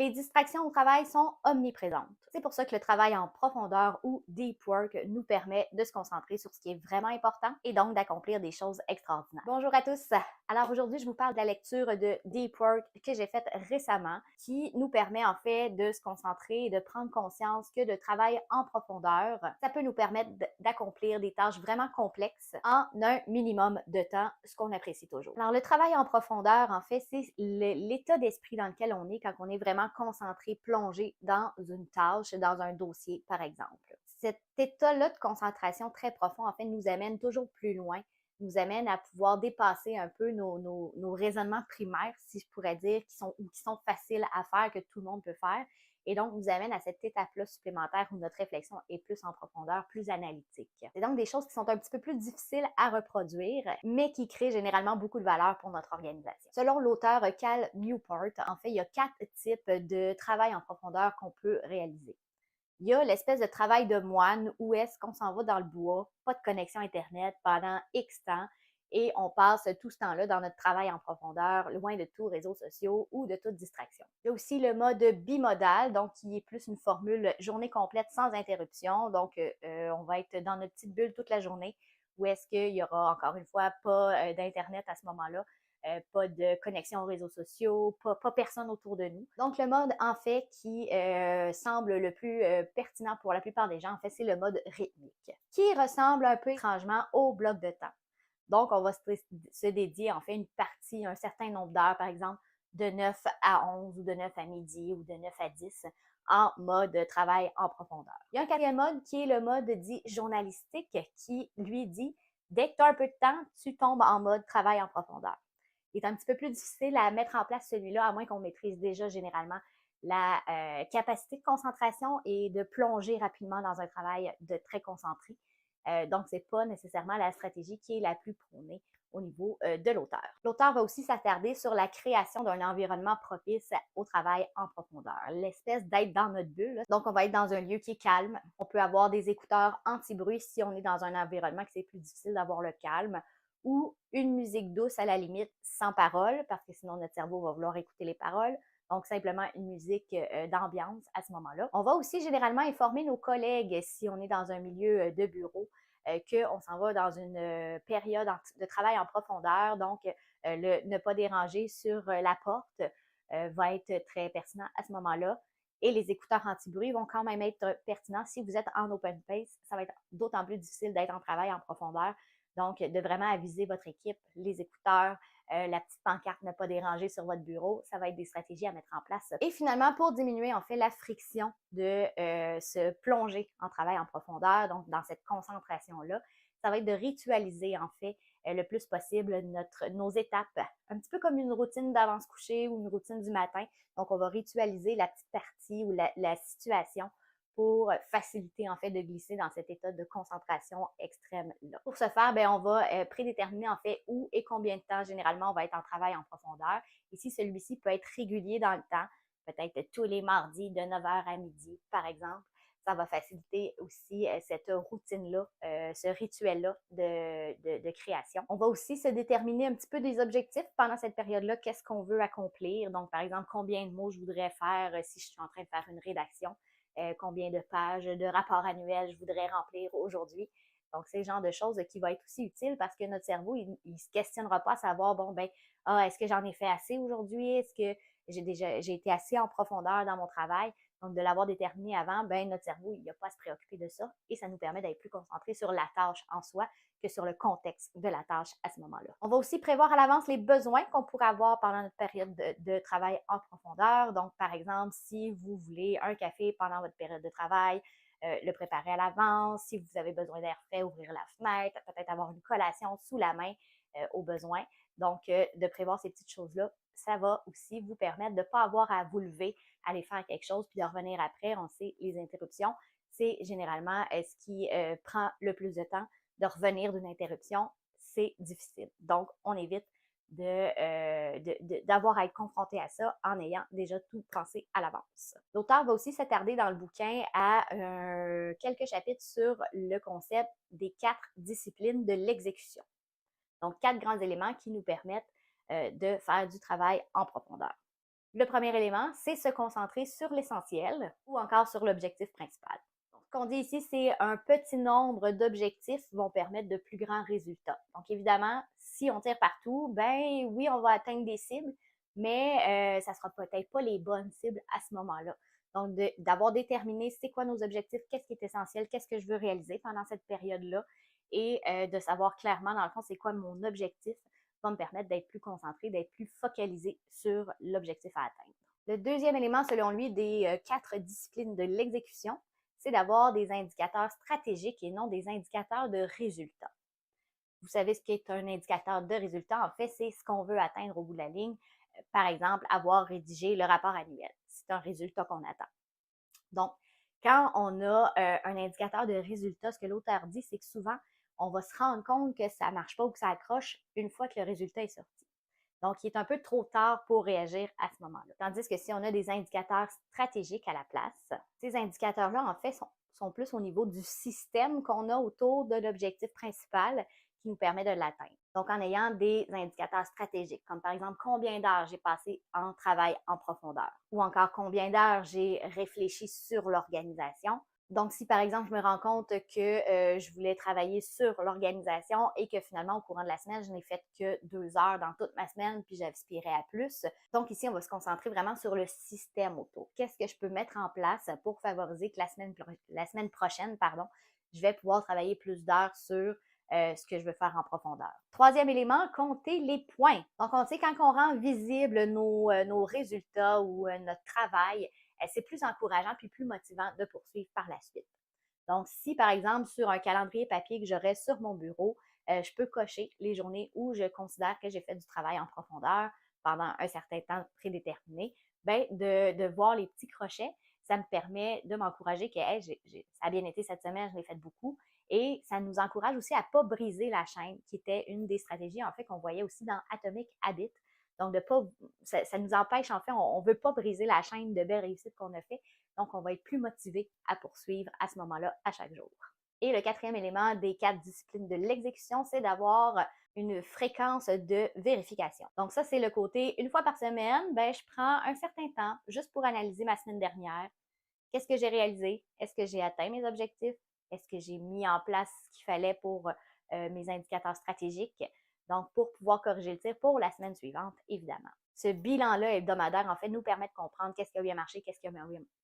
Les distractions au travail sont omniprésentes. C'est pour ça que le travail en profondeur ou deep work nous permet de se concentrer sur ce qui est vraiment important et donc d'accomplir des choses extraordinaires. Bonjour à tous! Alors aujourd'hui, je vous parle de la lecture de Deep Work que j'ai faite récemment qui nous permet en fait de se concentrer et de prendre conscience que le travail en profondeur, ça peut nous permettre d'accomplir des tâches vraiment complexes en un minimum de temps, ce qu'on apprécie toujours. Alors le travail en profondeur, en fait, c'est l'état d'esprit dans lequel on est quand on est vraiment concentré, plongé dans une tâche, dans un dossier, par exemple. Cet état-là de concentration très profond, en fait, nous amène toujours plus loin, nous amène à pouvoir dépasser un peu nos raisonnements primaires, si je pourrais dire, qui sont faciles à faire, que tout le monde peut faire, et donc nous amène à cette étape-là supplémentaire où notre réflexion est plus en profondeur, plus analytique. C'est donc des choses qui sont un petit peu plus difficiles à reproduire, mais qui créent généralement beaucoup de valeur pour notre organisation. Selon l'auteur Cal Newport, en fait, il y a 4 types de travail en profondeur qu'on peut réaliser. Il y a l'espèce de travail de moine où est-ce qu'on s'en va dans le bois, pas de connexion Internet pendant X temps et on passe tout ce temps-là dans notre travail en profondeur, loin de tous réseaux sociaux ou de toute distraction. Il y a aussi le mode bimodal, donc qui est plus une formule journée complète sans interruption. Donc, on va être dans notre petite bulle toute la journée où est-ce qu'il y aura encore une fois pas d'Internet à ce moment-là. Pas de connexion aux réseaux sociaux, pas personne autour de nous. Donc, le mode, en fait, qui semble le plus pertinent pour la plupart des gens, en fait, c'est le mode rythmique, qui ressemble un peu étrangement au bloc de temps. Donc, on va se dédier, en fait, une partie, un certain nombre d'heures, par exemple, de 9 à 11 ou de 9 à midi ou de 9 à 10 en mode travail en profondeur. Il y a un quatrième mode qui est le mode dit journalistique qui, lui, dit dès que tu as un peu de temps, tu tombes en mode travail en profondeur. Il est un petit peu plus difficile à mettre en place celui-là, à moins qu'on maîtrise déjà généralement la capacité de concentration et de plonger rapidement dans un travail de très concentré. Donc, c'est pas nécessairement la stratégie qui est la plus prônée au niveau de l'auteur. L'auteur va aussi s'attarder sur la création d'un environnement propice au travail en profondeur, l'espèce d'être dans notre bulle. Donc, on va être dans un lieu qui est calme. On peut avoir des écouteurs anti-bruit si on est dans un environnement que c'est plus difficile d'avoir le calme, ou une musique douce à la limite sans paroles, parce que sinon notre cerveau va vouloir écouter les paroles. Donc, simplement une musique d'ambiance à ce moment-là. On va aussi généralement informer nos collègues si on est dans un milieu de bureau qu'on s'en va dans une période de travail en profondeur. Donc, le ne pas déranger sur la porte va être très pertinent à ce moment-là. Et les écouteurs anti-bruit vont quand même être pertinents si vous êtes en open space. Ça va être d'autant plus difficile d'être en travail en profondeur. Donc, de vraiment aviser votre équipe, les écouteurs, la petite pancarte ne pas déranger sur votre bureau, ça va être des stratégies à mettre en place. Et finalement, pour diminuer en fait la friction de se plonger en travail en profondeur, donc dans cette concentration-là, ça va être de ritualiser en fait le plus possible nos étapes, un petit peu comme une routine d'avance coucher ou une routine du matin. Donc, on va ritualiser la petite partie ou la situation pour faciliter en fait de glisser dans cet état de concentration extrême là. Pour ce faire, on va prédéterminer en fait où et combien de temps généralement on va être en travail en profondeur. Ici, celui-ci peut être régulier dans le temps, peut-être tous les mardis de 9h à midi par exemple. Ça va faciliter aussi cette routine-là, ce rituel-là de création. On va aussi se déterminer un petit peu des objectifs pendant cette période-là, qu'est-ce qu'on veut accomplir. Donc, par exemple, combien de mots je voudrais faire si je suis en train de faire une rédaction. Combien de pages de rapports annuels je voudrais remplir aujourd'hui. Donc, c'est le genre de choses qui va être aussi utile parce que notre cerveau, il ne se questionnera pas à savoir, est-ce que j'en ai fait assez aujourd'hui? Est-ce que j'ai été assez en profondeur dans mon travail? Donc, de l'avoir déterminé avant, notre cerveau, il n'a pas à se préoccuper de ça et ça nous permet d'être plus concentré sur la tâche en soi que sur le contexte de la tâche à ce moment-là. On va aussi prévoir à l'avance les besoins qu'on pourrait avoir pendant notre période de travail en profondeur. Donc, par exemple, si vous voulez un café pendant votre période de travail, le préparer à l'avance. Si vous avez besoin d'air frais, ouvrir la fenêtre, peut-être avoir une collation sous la main au besoin. Donc, de prévoir ces petites choses-là, ça va aussi vous permettre de ne pas avoir à vous lever, aller faire quelque chose, puis de revenir après. On sait, les interruptions, c'est généralement ce qui prend le plus de temps. De revenir d'une interruption, c'est difficile. Donc, on évite d'avoir à être confronté à ça en ayant déjà tout pensé à l'avance. L'auteur va aussi s'attarder dans le bouquin à quelques chapitres sur le concept des 4 disciplines de l'exécution. Donc, 4 grands éléments qui nous permettent de faire du travail en profondeur. Le premier élément, c'est se concentrer sur l'essentiel ou encore sur l'objectif principal. Donc, ce qu'on dit ici, c'est un petit nombre d'objectifs vont permettre de plus grands résultats. Donc, évidemment, si on tire partout, ben oui, on va atteindre des cibles, mais ça ne sera peut-être pas les bonnes cibles à ce moment-là. Donc, d'avoir déterminé c'est quoi nos objectifs, qu'est-ce qui est essentiel, qu'est-ce que je veux réaliser pendant cette période-là et de savoir clairement, dans le fond, c'est quoi mon objectif va me permettre d'être plus concentré, d'être plus focalisé sur l'objectif à atteindre. Le deuxième élément, selon lui, des 4 disciplines de l'exécution, c'est d'avoir des indicateurs stratégiques et non des indicateurs de résultats. Vous savez ce qu'est un indicateur de résultat. En fait, c'est ce qu'on veut atteindre au bout de la ligne. Par exemple, avoir rédigé le rapport annuel. C'est un résultat qu'on attend. Donc, quand on a un indicateur de résultat, ce que l'auteur dit, c'est que souvent, on va se rendre compte que ça ne marche pas ou que ça accroche une fois que le résultat est sorti. Donc, il est un peu trop tard pour réagir à ce moment-là. Tandis que si on a des indicateurs stratégiques à la place, ces indicateurs-là, en fait, sont plus au niveau du système qu'on a autour de l'objectif principal qui nous permet de l'atteindre. Donc, en ayant des indicateurs stratégiques, comme par exemple combien d'heures j'ai passé en travail en profondeur, ou encore combien d'heures j'ai réfléchi sur l'organisation. Donc, si par exemple, je me rends compte que je voulais travailler sur l'organisation et que finalement, au courant de la semaine, je n'ai fait que 2 heures dans toute ma semaine, puis j'aspirais à plus. Donc, ici, on va se concentrer vraiment sur le système autour. Qu'est-ce que je peux mettre en place pour favoriser que la semaine prochaine, je vais pouvoir travailler plus d'heures sur ce que je veux faire en profondeur. Troisième élément, compter les points. Donc, on sait quand on rend visible nos résultats ou notre travail, c'est plus encourageant puis plus motivant de poursuivre par la suite. Donc, si par exemple, sur un calendrier papier que j'aurai sur mon bureau, je peux cocher les journées où je considère que j'ai fait du travail en profondeur pendant un certain temps prédéterminé, ben de voir les petits crochets, ça me permet de m'encourager que hey, ça a bien été cette semaine, je l'ai fait beaucoup. Et ça nous encourage aussi à ne pas briser la chaîne, qui était une des stratégies en fait qu'on voyait aussi dans Atomic Habits. Donc, ça nous empêche, en fait, on ne veut pas briser la chaîne de belles réussites qu'on a fait. Donc, on va être plus motivé à poursuivre à ce moment-là, à chaque jour. Et le quatrième élément des 4 disciplines de l'exécution, c'est d'avoir une fréquence de vérification. Donc, ça, c'est le côté, une fois par semaine, ben, je prends un certain temps juste pour analyser ma semaine dernière. Qu'est-ce que j'ai réalisé? Est-ce que j'ai atteint mes objectifs? Est-ce que j'ai mis en place ce qu'il fallait pour mes indicateurs stratégiques? Donc, pour pouvoir corriger le tir pour la semaine suivante, évidemment. Ce bilan-là hebdomadaire, en fait, nous permet de comprendre qu'est-ce qui a bien marché, qu'est-ce qui a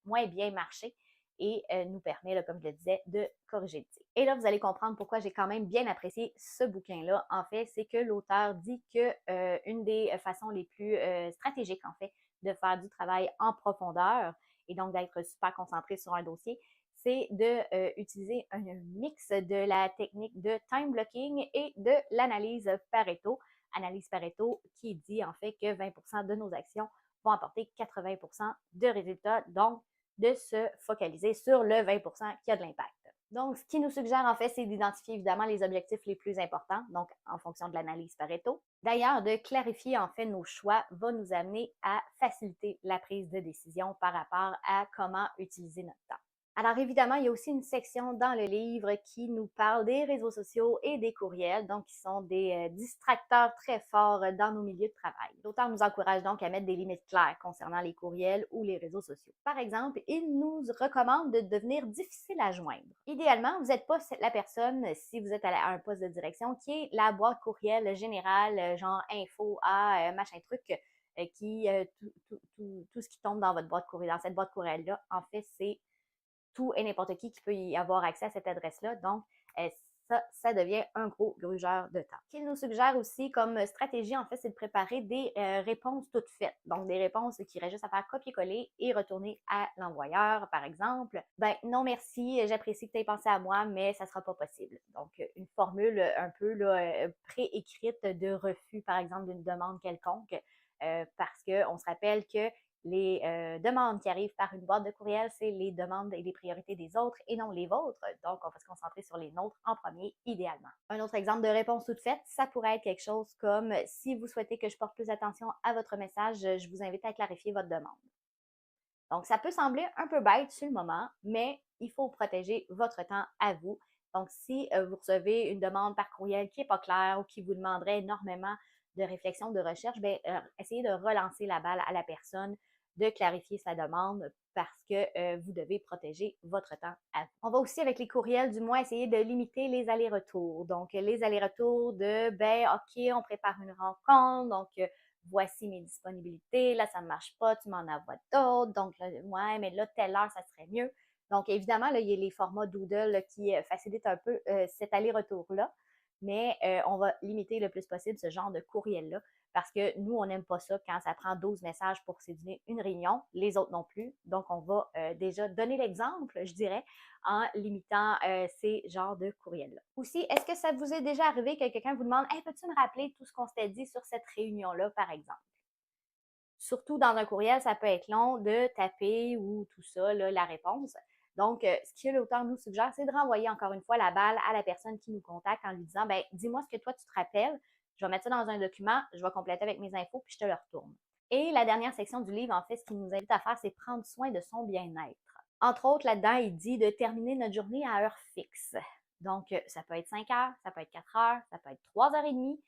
moins bien marché et nous permet, là, comme je le disais, de corriger le tir. Et là, vous allez comprendre pourquoi j'ai quand même bien apprécié ce bouquin-là. En fait, c'est que l'auteur dit que une des façons les plus stratégiques, en fait, de faire du travail en profondeur et donc d'être super concentré sur un dossier, c'est d'utiliser un mix de la technique de time blocking et de l'analyse Pareto. Analyse Pareto qui dit en fait que 20% de nos actions vont apporter 80% de résultats, donc de se focaliser sur le 20% qui a de l'impact. Donc, ce qui nous suggère en fait, c'est d'identifier évidemment les objectifs les plus importants, donc en fonction de l'analyse Pareto. D'ailleurs, de clarifier en fait nos choix va nous amener à faciliter la prise de décision par rapport à comment utiliser notre temps. Alors évidemment, il y a aussi une section dans le livre qui nous parle des réseaux sociaux et des courriels, donc qui sont des distracteurs très forts dans nos milieux de travail. L'auteur nous encourage donc à mettre des limites claires concernant les courriels ou les réseaux sociaux. Par exemple, il nous recommande de devenir difficile à joindre. Idéalement, vous n'êtes pas la personne, si vous êtes à un poste de direction, qui est la boîte courriel générale, genre info à machin truc, tout ce qui tombe dans votre boîte courriel, dans cette boîte courriel-là, en fait, c'est tout et n'importe qui peut y avoir accès à cette adresse-là. Donc, ça devient un gros grugeur de temps. Ce qu'il nous suggère aussi comme stratégie, en fait, c'est de préparer des réponses toutes faites. Donc, des réponses qui restent juste à faire copier-coller et retourner à l'envoyeur, par exemple. Ben, non merci, j'apprécie que tu aies pensé à moi, mais ça ne sera pas possible. Donc, une formule un peu préécrite de refus, par exemple, d'une demande quelconque, parce qu'on se rappelle que les demandes qui arrivent par une boîte de courriel, c'est les demandes et les priorités des autres et non les vôtres. Donc, on va se concentrer sur les nôtres en premier, idéalement. Un autre exemple de réponse toute faite, ça pourrait être quelque chose comme « Si vous souhaitez que je porte plus attention à votre message, je vous invite à clarifier votre demande. » Donc, ça peut sembler un peu bête sur le moment, mais il faut protéger votre temps à vous. Donc, si vous recevez une demande par courriel qui n'est pas claire ou qui vous demanderait énormément de réflexion, de recherche, ben, essayez de relancer la balle à la personne, de clarifier sa demande parce que vous devez protéger votre temps à vous. On va aussi, avec les courriels, du moins, essayer de limiter les allers-retours. Donc, les allers-retours de, ben, OK, on prépare une rencontre, donc, voici mes disponibilités, là, ça ne marche pas, tu m'en envoies d'autres, donc, là, ouais, mais là, telle heure, ça serait mieux. Donc, évidemment, là, il y a les formats Doodle là, qui facilitent un peu cet aller-retour-là, mais on va limiter le plus possible ce genre de courriel-là parce que nous, on n'aime pas ça quand ça prend 12 messages pour séduire une réunion, les autres non plus. Donc, on va déjà donner l'exemple, je dirais, en limitant ces genres de courriels-là. Aussi, est-ce que ça vous est déjà arrivé que quelqu'un vous demande « Hey, peux-tu me rappeler tout ce qu'on s'était dit sur cette réunion-là, par exemple? » Surtout dans un courriel, ça peut être long de taper ou tout ça, là, la réponse. Donc, ce que l'auteur nous suggère, c'est de renvoyer encore une fois la balle à la personne qui nous contacte en lui disant, ben, dis-moi ce que toi tu te rappelles, je vais mettre ça dans un document, je vais compléter avec mes infos, puis je te le retourne. Et la dernière section du livre, en fait, ce qu'il nous invite à faire, c'est prendre soin de son bien-être. Entre autres, là-dedans, il dit de terminer notre journée à heure fixe. Donc, ça peut être 5 heures, ça peut être 4 heures, ça peut être 3 heures et demie,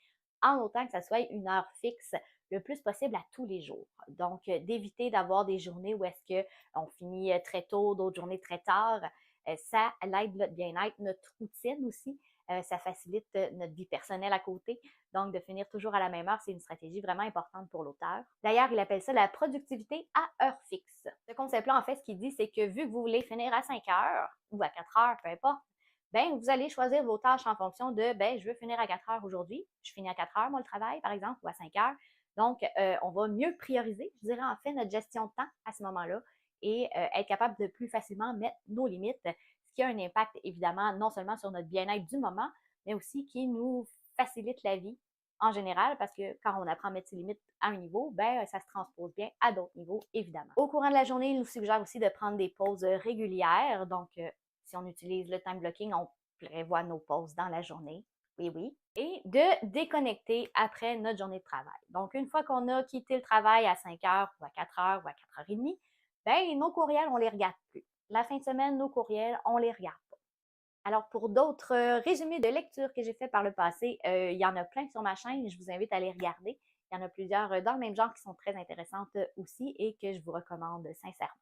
en autant que ça soit une heure fixe le plus possible à tous les jours. Donc, d'éviter d'avoir des journées où est-ce qu'on finit très tôt, d'autres journées très tard. Ça l'aide notre bien-être, notre routine aussi. Ça facilite notre vie personnelle à côté. Donc, de finir toujours à la même heure, c'est une stratégie vraiment importante pour l'auteur. D'ailleurs, il appelle ça la productivité à heure fixe. Ce concept-là, en fait, ce qu'il dit, c'est que vu que vous voulez finir à 5 heures ou à 4 heures, peu importe, ben, vous allez choisir vos tâches en fonction de, ben, je veux finir à 4 heures aujourd'hui. Je finis à 4 heures, moi, le travail, par exemple, ou à 5 heures. Donc, on va mieux prioriser, je dirais en fait, notre gestion de temps à ce moment-là et être capable de plus facilement mettre nos limites, ce qui a un impact évidemment non seulement sur notre bien-être du moment, mais aussi qui nous facilite la vie en général parce que quand on apprend à mettre ses limites à un niveau, ben ça se transpose bien à d'autres niveaux, évidemment. Au courant de la journée, il nous suggère aussi de prendre des pauses régulières. Donc, si on utilise le time blocking, on prévoit nos pauses dans la journée. Oui, oui. Et de déconnecter après notre journée de travail. Donc, une fois qu'on a quitté le travail à 5 heures ou à 4 heures ou à 4 heures et demie, ben, nos courriels, on les regarde plus. La fin de semaine, nos courriels, on les regarde pas. Alors, pour d'autres résumés de lecture que j'ai fait par le passé, il y en a plein sur ma chaîne. Je vous invite à les regarder. Il y en a plusieurs dans le même genre qui sont très intéressantes aussi et que je vous recommande sincèrement.